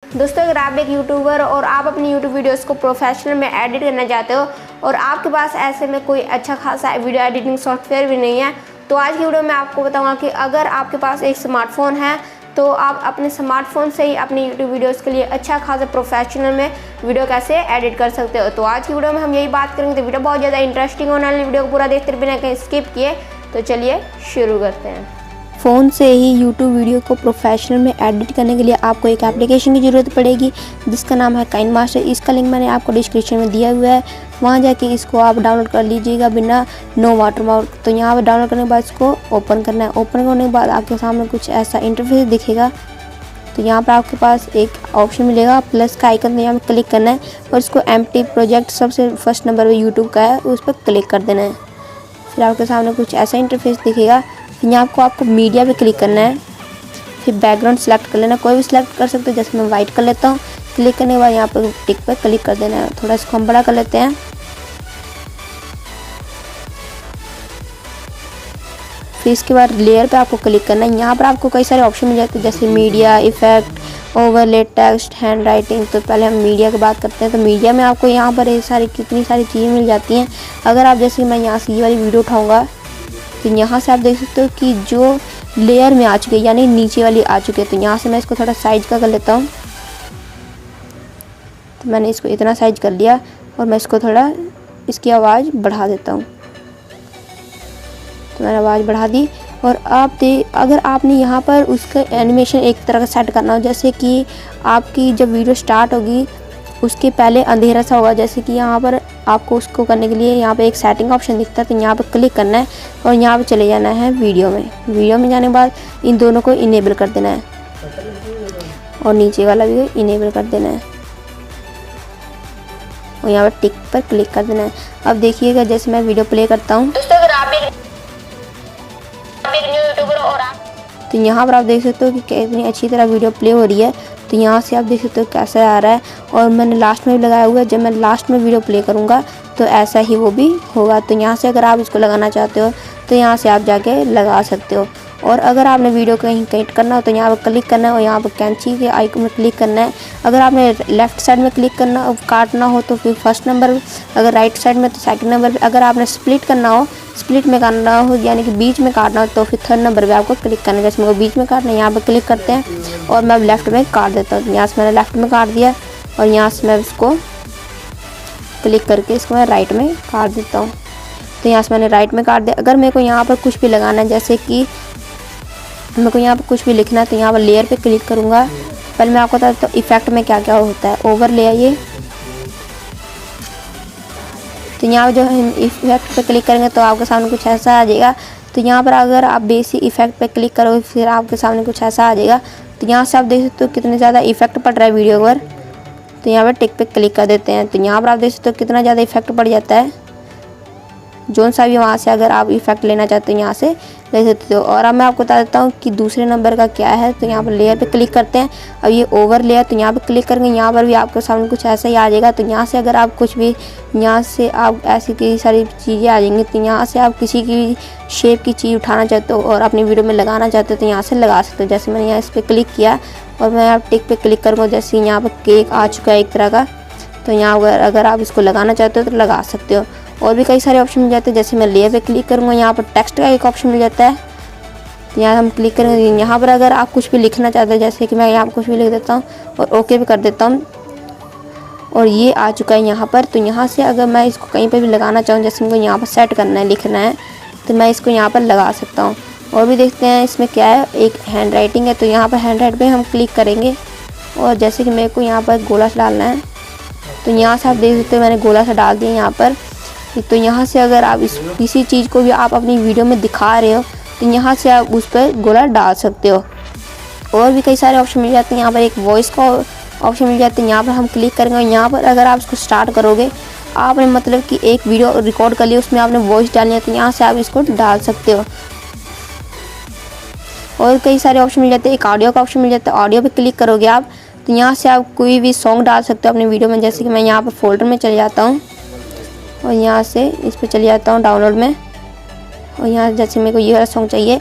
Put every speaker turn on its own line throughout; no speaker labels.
दोस्तों, अगर आप एक यूट्यूबर और आप अपनी यूट्यूब वीडियोस को प्रोफेशनल में एडिट करना चाहते हो और आपके पास ऐसे में कोई अच्छा खासा वीडियो एडिटिंग सॉफ्टवेयर भी नहीं है, तो आज की वीडियो में आपको बताऊंगा कि अगर आपके पास एक स्मार्टफोन है तो आप अपने स्मार्टफोन से ही अपनी यूट्यूब वीडियोस के लिए अच्छा खासा प्रोफेशनल में वीडियो कैसे एडिट कर सकते हो। तो आज की वीडियो में हम यही बात करेंगे। तो वीडियो बहुत ज़्यादा इंटरेस्टिंग होने वाली, वीडियो को पूरा देखते बिना कहीं स्किप किए। तो चलिए शुरू करते हैं। फ़ोन से ही YouTube वीडियो को प्रोफेशनल में एडिट करने के लिए आपको एक एप्लीकेशन की ज़रूरत पड़ेगी जिसका नाम है काइन मास्टर। इसका लिंक मैंने आपको डिस्क्रिप्शन में दिया हुआ है, वहाँ जाके इसको आप डाउनलोड कर लीजिएगा बिना नो वाटरमार्क। तो यहाँ पर डाउनलोड करने के बाद इसको ओपन करना है। ओपन करने के बाद आपके सामने कुछ ऐसा इंटरफेस दिखेगा। तो यहाँ पर आपके पास एक ऑप्शन मिलेगा प्लस का आइकन, तो यहाँ पर क्लिक करना है और इसको एम्प्टी प्रोजेक्ट सबसे फर्स्ट नंबर पर यूट्यूब का है उस पर क्लिक कर देना है। फिर आपके सामने कुछ ऐसा इंटरफेस दिखेगा। यहाँ आपको मीडिया पे क्लिक करना है, फिर बैकग्राउंड सेलेक्ट कर लेना, कोई भी सिलेक्ट कर सकते हो, जैसे मैं वाइट कर लेता हूँ। क्लिक करने के बाद यहाँ पर टिक पर क्लिक कर देना है। थोड़ा इसको हम बड़ा कर लेते हैं। फिर इसके बाद लेयर पे आपको क्लिक करना है। यहाँ पर आपको कई सारे ऑप्शन मिल जाते हैं जैसे media, effect, overlay, text, hand writing. तो पहले हम मीडिया की बात करते हैं। तो मीडिया में आपको यहाँ पर कितनी सारी चीज़ें मिल जाती हैं। अगर आप जैसे मैं यहाँ से ये वाली वीडियो उठाऊँगा तो यहाँ से आप देख सकते हो कि जो लेयर में आ चुके हैं यानी नीचे वाली आ चुके हैं। तो यहाँ से मैं इसको थोड़ा साइज का कर लेता हूँ। तो मैंने इसको इतना साइज कर लिया और मैं इसको थोड़ा इसकी आवाज़ बढ़ा देता हूँ। तो मैंने आवाज़ बढ़ा दी। और अगर आपने यहाँ पर उसका एनिमेशन एक तरह का सेट करना हो, जैसे कि आपकी जब वीडियो स्टार्ट होगी उसके पहले अंधेरा सा होगा, जैसे कि यहाँ पर आपको उसको करने के लिए यहाँ पे एक सेटिंग ऑप्शन दिखता है। तो यहाँ पर क्लिक करना है और यहाँ पे चले जाना है वीडियो में। वीडियो में जाने के बाद इन दोनों को इनेबल कर देना है और नीचे वाला भी इनेबल कर देना है और यहाँ पर टिक पर क्लिक कर देना है। अब देखिएगा जैसे मैं वीडियो प्ले करता हूँ तो यहाँ पर आप देख सकते हो कि कितनी अच्छी तरह वीडियो प्ले हो रही है। तो यहाँ से आप देख सकते हो कैसा आ रहा है और मैंने लास्ट में भी लगाया हुआ है। जब मैं लास्ट में वीडियो प्ले करूँगा तो ऐसा ही वो भी होगा। तो यहाँ से अगर आप इसको लगाना चाहते हो तो यहाँ से आप जाके लगा सकते हो। और अगर आपने वीडियो कहीं कट करना हो तो यहाँ पर क्लिक करना है और यहाँ पर कैंची के आइकन में क्लिक करना है। अगर आपने लेफ़्ट साइड में क्लिक करना काटना हो तो फिर फर्स्ट नंबर, अगर राइट साइड में तो सेकंड नंबर पे, अगर आपने स्प्लिट करना हो, स्प्लिट में काटना हो यानी कि बीच में काटना हो तो फिर थर्ड नंबर पे आपको क्लिक करना है। जैसे मेरे को बीच में काटना है, यहाँ पर क्लिक करते हैं और मैं लेफ़्ट में काट देता हूँ। यहाँ से मैंने लेफ़्ट में काट दिया और यहाँ से मैं इसको क्लिक करके इसको मैं राइट में काट देता हूँ। तो यहाँ से मैंने राइट में काट दिया। अगर मेरे को यहाँ पर कुछ भी लगाना है, जैसे कि मेरे को यहाँ पर कुछ भी लिखना है, तो यहाँ पर लेयर पे क्लिक करूँगा। पहले मैं आपको बता देता हूँ इफेक्ट में क्या क्या होता है। ओवरले है ये, तो यहाँ जो हम इफेक्ट पे क्लिक करेंगे तो आपके सामने कुछ ऐसा आ जाएगा। तो यहाँ पर अगर आप बेसिक इफेक्ट पे क्लिक करोगे फिर आपके सामने कुछ ऐसा आ जाएगा। तो यहाँ से आप देख सकते हो कितने ज़्यादा इफेक्ट पड़ रहा है वीडियो पर। तो यहाँ पर टिक पे क्लिक कर देते हैं। तो यहाँ पर आप देख सकते हो कितना ज़्यादा इफेक्ट पड़ जाता है। जोन सा भी वहाँ से अगर आप इफेक्ट लेना चाहते हो यहाँ से ले सकते हो। और अब मैं आपको बता देता हूँ कि दूसरे नंबर का क्या है। तो यहाँ पर लेयर पे क्लिक करते हैं। अब ये ओवर लेयर, तो यहाँ पे क्लिक करेंगे, यहाँ पर भी आपके सामने कुछ ऐसा ही आ जाएगा। तो यहाँ से अगर आप कुछ भी, यहाँ से आप ऐसी कई सारी चीज़ें आ जाएंगी। तो यहाँ से आप किसी की शेप की चीज़ उठाना चाहते हो और अपनी वीडियो में लगाना चाहते हो तो यहाँ से लगा सकते हो। जैसे मैंने यहाँ इस पर क्लिक किया और मैं यहाँ टिक पे क्लिक करूँगा, जैसे यहाँ पर केक आ चुका है एक तरह का। तो यहाँ अगर आप इसको लगाना चाहते हो तो लगा सकते हो। और भी कई सारे ऑप्शन मिल जाते हैं। जैसे मैं लेयर पे क्लिक करूँगा, यहाँ पर टेक्स्ट का एक ऑप्शन मिल जाता है। तो यहाँ हम क्लिक करेंगे, यहाँ पर अगर आप कुछ भी लिखना चाहते हो, जैसे कि मैं यहाँ पर कुछ भी लिख देता हूँ और ओके भी कर देता हूँ और ये आ चुका है यहाँ पर। तो यहाँ से अगर मैं इसको कहीं पर भी लगाना चाहूँ, जैसे मुझे यहाँ पर सेट करना है, लिखना है, तो मैं इसको यहाँ पर लगा सकता हूँ। और भी देखते हैं इसमें क्या है। एक हैंड राइटिंग है, तो यहाँ पर हैंड राइट पर हम क्लिक करेंगे और जैसे कि मेरे को यहाँ पर गोला सा डालना है तो यहाँ से आप देख सकते हो मैंने गोला सा डाल दिया यहाँ पर। तो यहाँ से अगर आप किसी चीज़ को भी आप अपनी वीडियो में दिखा रहे हो तो यहाँ से आप उस पर गोला डाल सकते हो। और भी कई सारे ऑप्शन मिल जाते हैं। यहाँ पर एक वॉइस का ऑप्शन मिल जाता है, यहाँ पर हम क्लिक करेंगे और यहाँ पर अगर आप इसको स्टार्ट करोगे, आपने मतलब कि एक वीडियो रिकॉर्ड कर लिया, उसमें आपने वॉइस डालनी है तो यहाँ से आप इसको डाल सकते हो। और कई सारे ऑप्शन मिल जाते हैं। एक ऑडियो का ऑप्शन मिल जाता है, ऑडियो पे क्लिक करोगे आप तो यहाँ से आप कोई भी सॉन्ग डाल सकते हो अपने वीडियो में। जैसे कि मैं यहाँ पर फोल्डर में चले जाता हूँ और यहाँ से इस पर चले जाता हूँ डाउनलोड में और यहाँ जैसे मेरे को ये वाला सॉन्ग चाहिए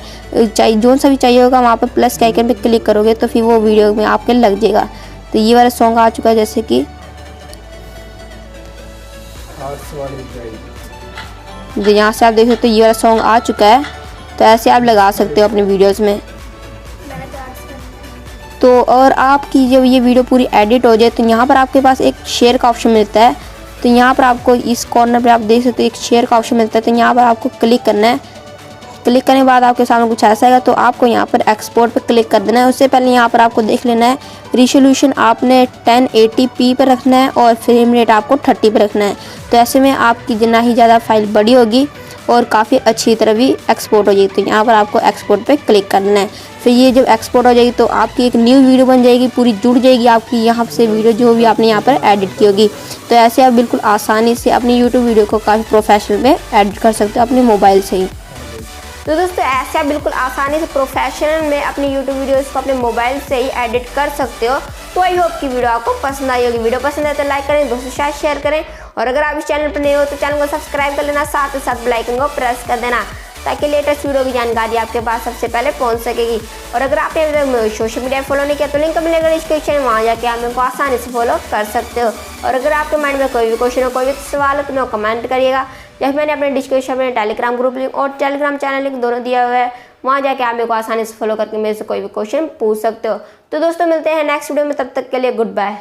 जो सा भी चाहिए होगा वहाँ पर प्लस के आइकन पे क्लिक करोगे तो फिर वो वीडियो में आपके लग जाएगा। तो ये वाला सॉन्ग आ चुका है, जैसे कि तो यहाँ से आप देख सकते हो ये वाला सॉन्ग आ चुका है। तो ऐसे आप लगा सकते हो अपने वीडियोस में। तो और आपकी जब ये वीडियो पूरी एडिट हो जाए तो यहाँ पर आपके पास एक शेयर का ऑप्शन मिलता है। तो यहाँ पर आपको इस कॉर्नर पे आप देख सकते हो एक शेयर का ऑप्शन मिलता है। तो यहाँ पर आपको क्लिक करना है। क्लिक करने के बाद आपके सामने कुछ ऐसा आएगा। तो आपको यहाँ पर एक्सपोर्ट पे क्लिक कर देना है। उससे पहले यहाँ पर आपको देख लेना है रिजोल्यूशन आपने 1080p पर रखना है और फ्रेम रेट आपको 30 पर रखना है। तो ऐसे में आपकी जितना ही ज़्यादा फाइल बड़ी होगी और काफ़ी अच्छी तरह भी एक्सपोर्ट हो जाएगी। तो यहाँ पर आपको एक्सपोर्ट पे क्लिक करना है। फिर ये जब एक्सपोर्ट हो जाएगी तो आपकी एक न्यू वीडियो बन जाएगी, पूरी जुड़ जाएगी आपकी यहाँ से वीडियो जो भी आपने यहाँ पर एडिट की होगी। तो ऐसे आप बिल्कुल आसानी से अपनी यूट्यूब वीडियो को काफ़ी प्रोफेशनल में एडिट कर सकते हो अपने मोबाइल से ही। तो दोस्तों ऐसे आप बिल्कुल आसानी से प्रोफेशनल में अपनी यूट्यूब वीडियोस को अपने मोबाइल से ही एडिट कर सकते हो। तो आई होप कि वीडियो आपको पसंद आई होगी। वीडियो पसंद आए तो लाइक करें, दोस्तों साथ शेयर करें, और अगर आप इस चैनल पर नए हो तो चैनल को सब्सक्राइब कर लेना, साथ ही साथ बेल आइकन को प्रेस कर देना ताकि लेटेस्ट वीडियो की जानकारी आपके पास सबसे पहले पहुंच सकेगी। और अगर आपने अभी तक सोशल मीडिया फॉलो नहीं किया तो लिंक मिलेगा डिस्क्रिप्शन में, वहाँ जाके आप मेरे को आसानी से फॉलो कर सकते हो। और अगर आपके माइंड में कोई भी क्वेश्चन हो, कोई भी सवाल हो तो मेरे को कमेंट करिएगा, या मैंने अपने डिस्क्रिप्शन में टेलीग्राम ग्रुप लिंक और टेलीग्राम चैनल लिंक दोनों दिया हुआ है, वहाँ जाके आप मेरे को आसानी से फॉलो करके मेरे से कोई भी क्वेश्चन पूछ सकते हो। तो दोस्तों मिलते हैं नेक्स्ट वीडियो में, तब तक के लिए गुड बाय।